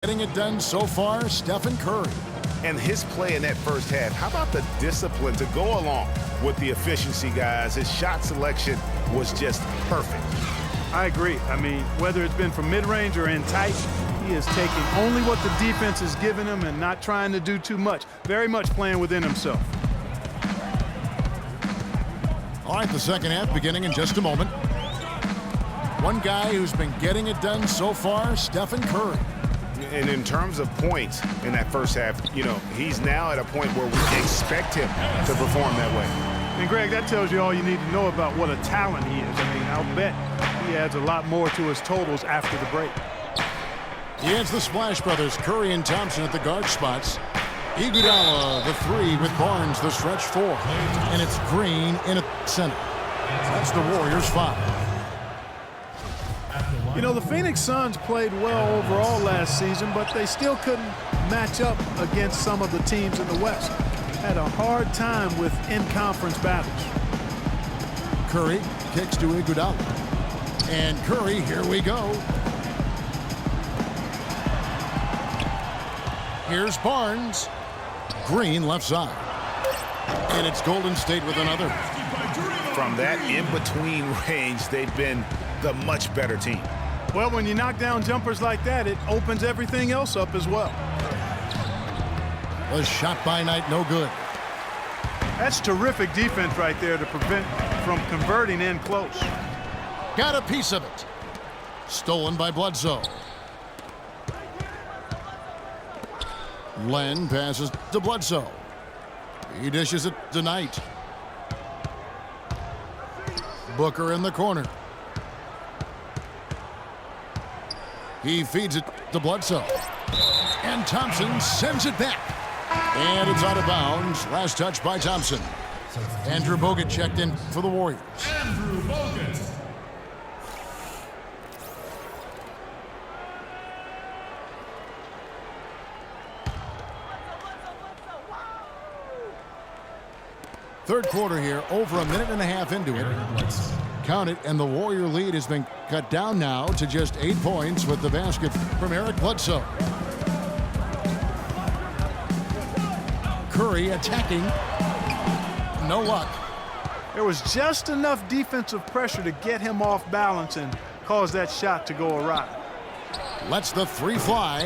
Getting it done so far, Stephen Curry. And his play in that first half, how about the discipline to go along with the efficiency, guys? His shot selection was just perfect. I agree. I mean, whether it's been from mid-range or in tight, he is taking only what the defense is giving him and not trying to do too much. Very much playing within himself. All right, the second half beginning in just a moment. One guy who's been getting it done so far, Stephen Curry. And in terms of points in that first half, you know, he's now at a point where we expect him to perform that way. And, Greg, that tells you all you need to know about what a talent he is. I mean, I'll bet he adds a lot more to his totals after the break. He adds the Splash Brothers, Curry and Thompson at the guard spots. Iguodala, the three, with Barnes, the stretch four. And it's Green in at center. That's the Warriors' 5. You know, the Phoenix Suns played well overall last season, but they still couldn't match up against some of the teams in the West. Had a hard time with in-conference battles. Curry kicks to Iguodala. And Curry, here we go. Here's Barnes. Green left side. And it's Golden State with another. From that in-between range, they've been the much better team. Well, when you knock down jumpers like that, it opens everything else up as well. A shot by Knight, no good. That's terrific defense right there to prevent from converting in close. Got a piece of it. Stolen by Bledsoe. Len passes to Bledsoe. He dishes it to Knight. Booker in the corner. He feeds it to Bledsoe. And Thompson sends it back. And it's out of bounds. Last touch by Thompson. Andrew Bogut checked in for the Warriors. Andrew Bogut. Third quarter here, over a minute and a half into it. Count it, and the Warrior lead has been cut down now to just 8 points with the basket from Eric Bledsoe. Curry attacking. No luck. There was just enough defensive pressure to get him off balance and cause that shot to go awry. Lets the three fly.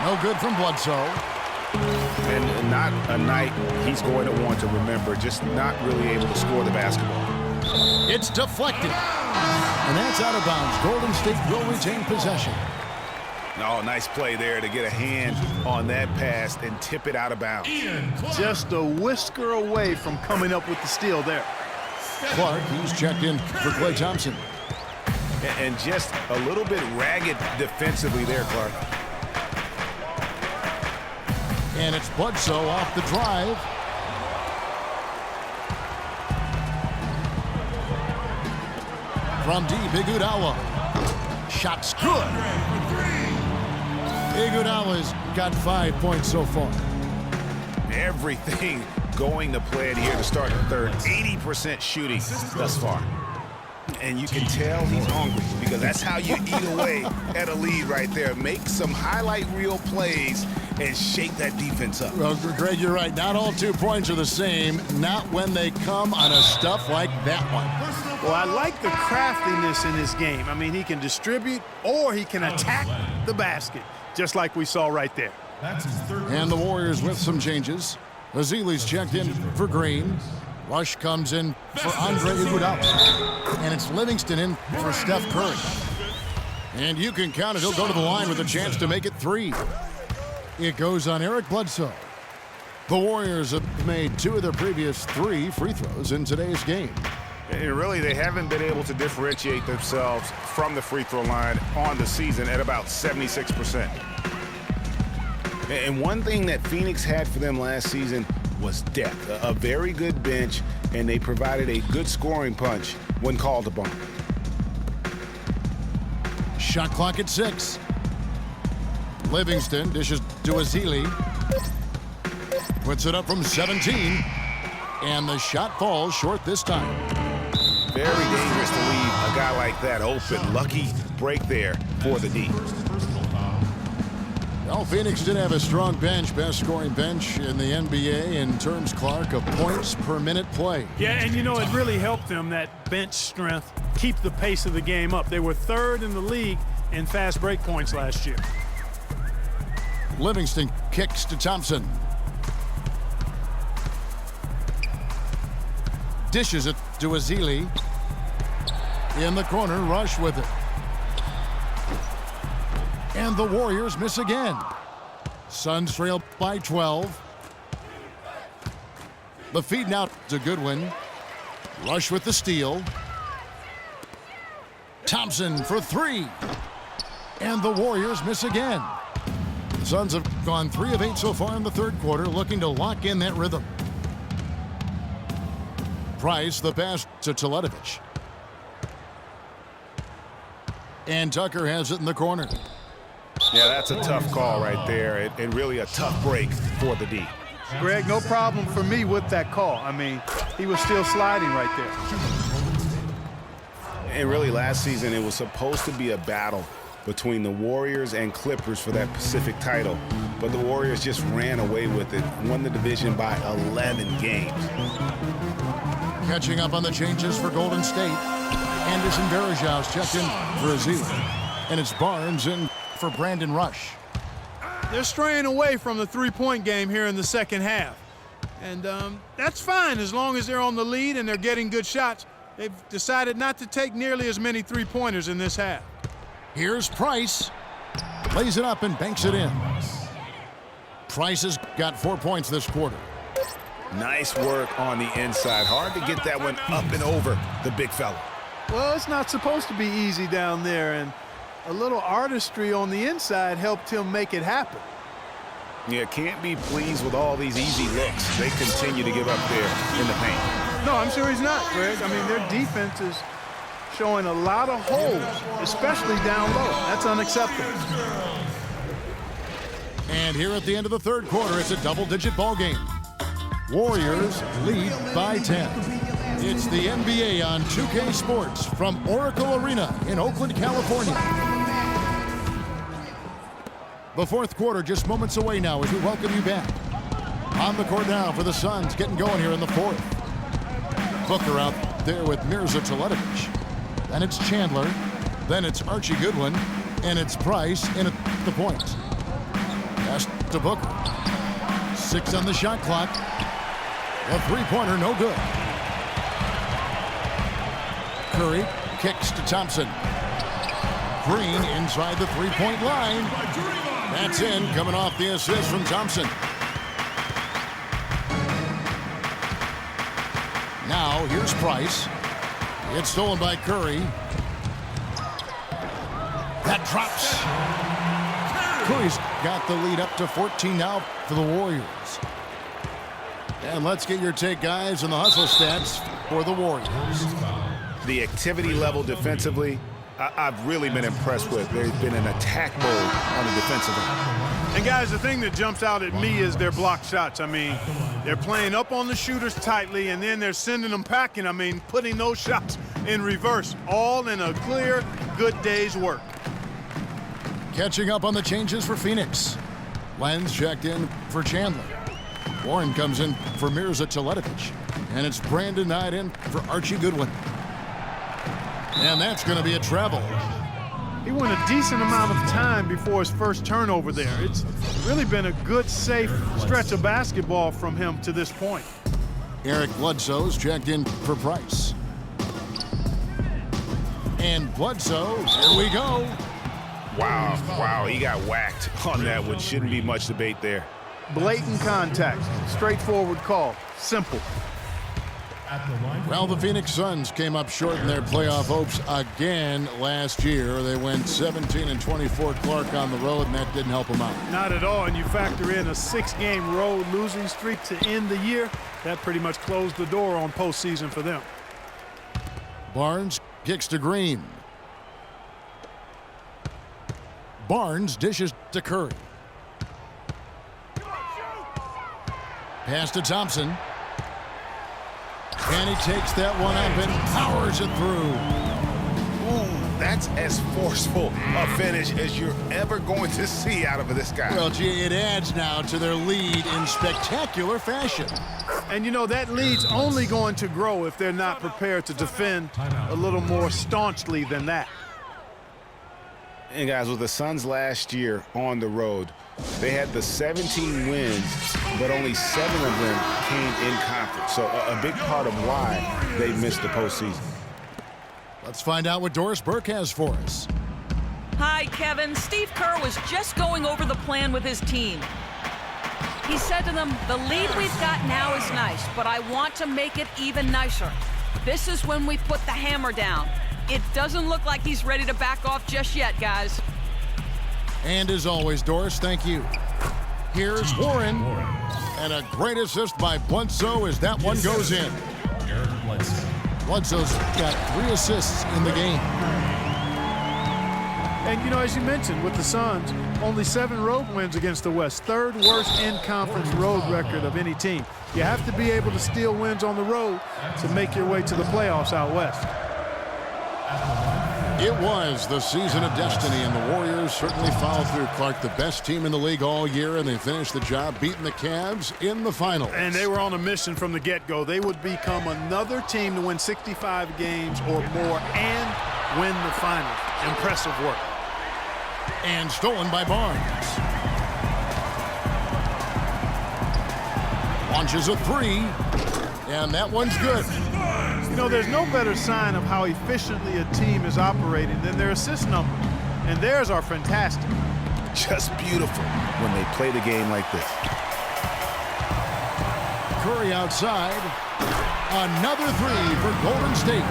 No good from Bledsoe. And not a night he's going to want to remember, just not really able to score the basketball. It's deflected. And that's out of bounds. Golden State will retain possession. Oh, nice play there to get a hand on that pass and tip it out of bounds. Just a whisker away from coming up with the steal there. Clark, he's checked in for Klay Thompson. And just a little bit ragged defensively there, Clark. And it's Bledsoe off the drive. From deep, Iguodala. Shot's good. Iguodala's got 5 points so far. Everything going to plan here to start the third. 80% shooting thus far. And you can tell he's hungry because that's how you eat away at a lead right there. Make some highlight reel plays and shake that defense up. Well, Greg, you're right. Not all 2 points are the same. Not when they come on a stuff like that one. Well, I like the craftiness in his game. I mean, he can distribute or he can attack the basket, just like we saw right there. And the Warriors with some changes. Azili's checked in for Green. Rush comes in for Andre Iguodala. And it's Livingston in for Steph Curry. And you can count it. He'll go to the line with a chance to make it 3. It goes on Eric Bledsoe. The Warriors have made 2 of their previous 3 free throws in today's game. And really, they haven't been able to differentiate themselves from the free throw line on the season at about 76%. And one thing that Phoenix had for them last season was depth, a very good bench, and they provided a good scoring punch when called upon. Shot clock at 6. Livingston dishes to Azili. Puts it up from 17. And the shot falls short this time. Very dangerous to leave a guy like that open. Lucky break there for the D. Well, Phoenix did have a strong bench, best scoring bench in the NBA in terms, Clark, of points per minute play. Yeah, and you know, it really helped them, that bench strength, keep the pace of the game up. They were 3rd in the league in fast break points last year. Livingston kicks to Thompson. Dishes it to Ezeli. In the corner, Rush with it. And the Warriors miss again. Suns trail by 12. The feed now to Goodwin. Rush with the steal. Thompson for 3. And the Warriors miss again. The Suns have gone 3 of 8 so far in the third quarter, looking to lock in that rhythm. Price, the pass to Teletovic. And Tucker has it in the corner. Yeah, that's a tough call right there, and really a tough break for the D. Greg, no problem for me with that call. I mean, he was still sliding right there. And really, last season, it was supposed to be a battle between the Warriors and Clippers for that Pacific title. But the Warriors just ran away with it, won the division by 11 games. Catching up on the changes for Golden State. Anderson Varejão's checked in for Ezeli. And it's Barnes in for Brandon Rush. They're straying away from the three-point game here in the second half. And that's fine as long as they're on the lead and they're getting good shots. They've decided not to take nearly as many three-pointers in this half. Here's Price. Lays it up and banks it in. Price has got 4 points this quarter. Nice work on the inside. Hard to get that one up and over the big fella. Well, it's not supposed to be easy down there, and a little artistry on the inside helped him make it happen. Yeah, can't be pleased with all these easy looks. They continue to give up there in the paint. No, I'm sure he's not, Greg. I mean, their defense is showing a lot of holes, especially down low. That's unacceptable. And here at the end of the third quarter, it's a double-digit ball game. Warriors lead by 10. It's the NBA on 2K Sports from Oracle Arena in Oakland, California. The fourth quarter just moments away now as we welcome you back. On the court now for the Suns, getting going here in the fourth. Booker out there with Mirza Teletovic. Then it's Chandler. Then it's Archie Goodwin. And it's Price in at the point. Pass to Booker. 6 on the shot clock. The three-pointer, no good. Curry kicks to Thompson. Green inside the three-point line. That's in, coming off the assist from Thompson. Now, here's Price. It's stolen by Curry. That drops. Curry's got the lead up to 14 now for the Warriors. And let's get your take, guys, on the hustle stats for the Warriors. The activity level defensively, I've really been impressed with. There's been an attack mode on the defensive end. And, guys, the thing that jumps out at me is their block shots. I mean, they're playing up on the shooters tightly, and then they're sending them packing. I mean, putting those shots in reverse, all in a clear, good day's work. Catching up on the changes for Phoenix. Lenz checked in for Chandler. Warren comes in for Mirza Teletovic. And it's Brandon Knight in for Archie Goodwin. And that's going to be a travel. He went a decent amount of time before his first turnover there. It's really been a good, safe stretch of basketball from him to this point. Eric Bledsoe's checked in for Price. And Bledsoe, here we go. Wow, he got whacked on that one. Shouldn't be much debate there. Blatant contact, straightforward call, simple. Well, the Phoenix Suns came up short in their playoff hopes again last year. They went 17-24, Clark, on the road, and that didn't help them out. Not at all, and you factor in a 6-game road losing streak to end the year. That pretty much closed the door on postseason for them. Barnes kicks to Green. Barnes dishes to Curry. Pass to Thompson. And he takes that one up and powers it through. Ooh, That's as forceful a finish as you're ever going to see out of this guy. Well, gee, it adds now to their lead in spectacular fashion. And, you know, that lead's only going to grow if they're not prepared to defend a little more staunchly than that. And, guys, with the Suns last year on the road, they had the 17 wins, but only 7 of them came in conference. So a big part of why they missed the postseason. Let's find out what Doris Burke has for us. Hi, Kevin. Steve Kerr was just going over the plan with his team. He said to them, the lead we've got now is nice, but I want to make it even nicer. This is when we put the hammer down. It doesn't look like he's ready to back off just yet, guys. And as always, Doris, thank you. Here's Warren. And a great assist by Bledsoe as that one goes in. Bledsoe's got 3 assists in the game. And, you know, as you mentioned, with the Suns, only 7 road wins against the West. 3rd worst in-conference road record of any team. You have to be able to steal wins on the road to make your way to the playoffs out west. It was the season of destiny, and the Warriors certainly followed through. Clark, the best team in the league all year, and they finished the job beating the Cavs in the finals. And they were on a mission from the get-go. They would become another team to win 65 games or more and win the finals. Impressive work. And stolen by Barnes. Launches a 3, and that one's good. You know, there's no better sign of how efficiently a team is operating than their assist numbers. And theirs are fantastic. Just beautiful when they play the game like this. Curry outside. Another 3 for Golden State.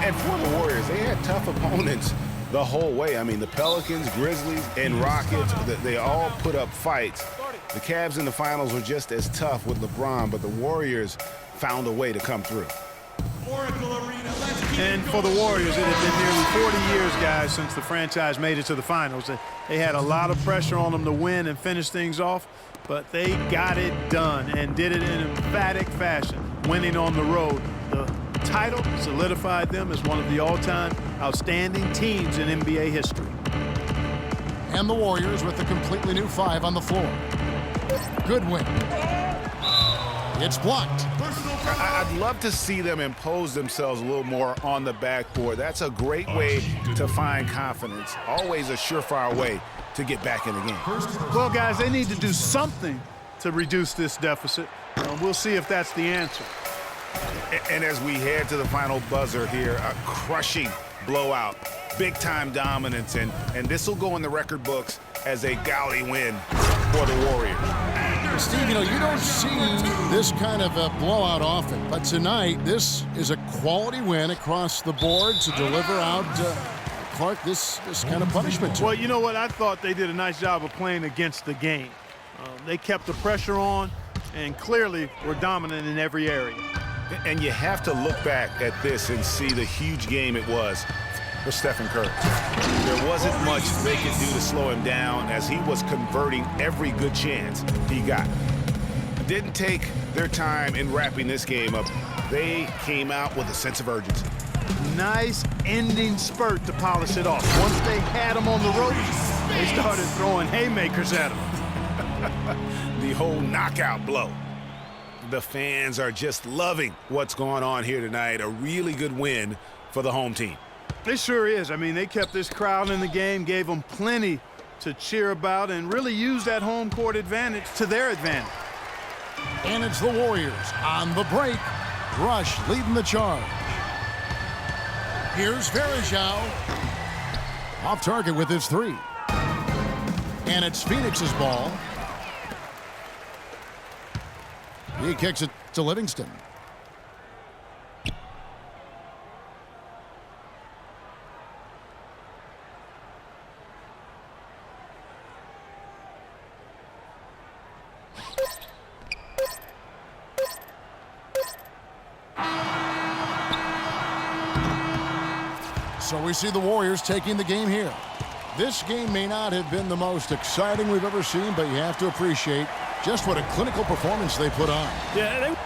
And for the Warriors, they had tough opponents the whole way. I mean, the Pelicans, Grizzlies, and Rockets, they all put up fights. The Cavs in the finals were just as tough with LeBron, but the Warriors found a way to come through. And for the Warriors, it had been nearly 40 years, guys, since the franchise made it to the finals. They had a lot of pressure on them to win and finish things off, but they got it done and did it in emphatic fashion, winning on the road. The title solidified them as one of the all-time outstanding teams in NBA history. And the Warriors with a completely new 5 on the floor. Good win. It's blocked. I'd love to see them impose themselves a little more on the backboard. That's a great way to find confidence. Always a surefire way to get back in the game. Well, guys, they need to do something to reduce this deficit. We'll see if that's the answer. And as we head to the final buzzer here, a crushing blowout, big-time dominance, and this will go in the record books as a gaudy win for the Warriors. Steve, you know, you don't see this kind of a blowout often, but tonight this is a quality win across the board to deliver out, Clark, this kind of punishment. Well, you know what? I thought they did a nice job of playing against the game. They kept the pressure on and clearly were dominant in every area. And you have to look back at this and see the huge game it was for Stephen Curry. There wasn't much they could do to slow him down as he was converting every good chance he got. Didn't take their time in wrapping this game up. They came out with a sense of urgency. Nice ending spurt to polish it off. Once they had him on the ropes, they started throwing haymakers at him. The whole knockout blow. The fans are just loving what's going on here tonight. A really good win for the home team. It sure is. I mean, they kept this crowd in the game, gave them plenty to cheer about, and really used that home court advantage to their advantage. And it's the Warriors on the break. Rush leading the charge. Here's Varejao. Off target with his 3. And it's Phoenix's ball. He kicks it to Livingston. So we see the Warriors taking the game here. This game may not have been the most exciting we've ever seen, but you have to appreciate just what a clinical performance they put on. Yeah,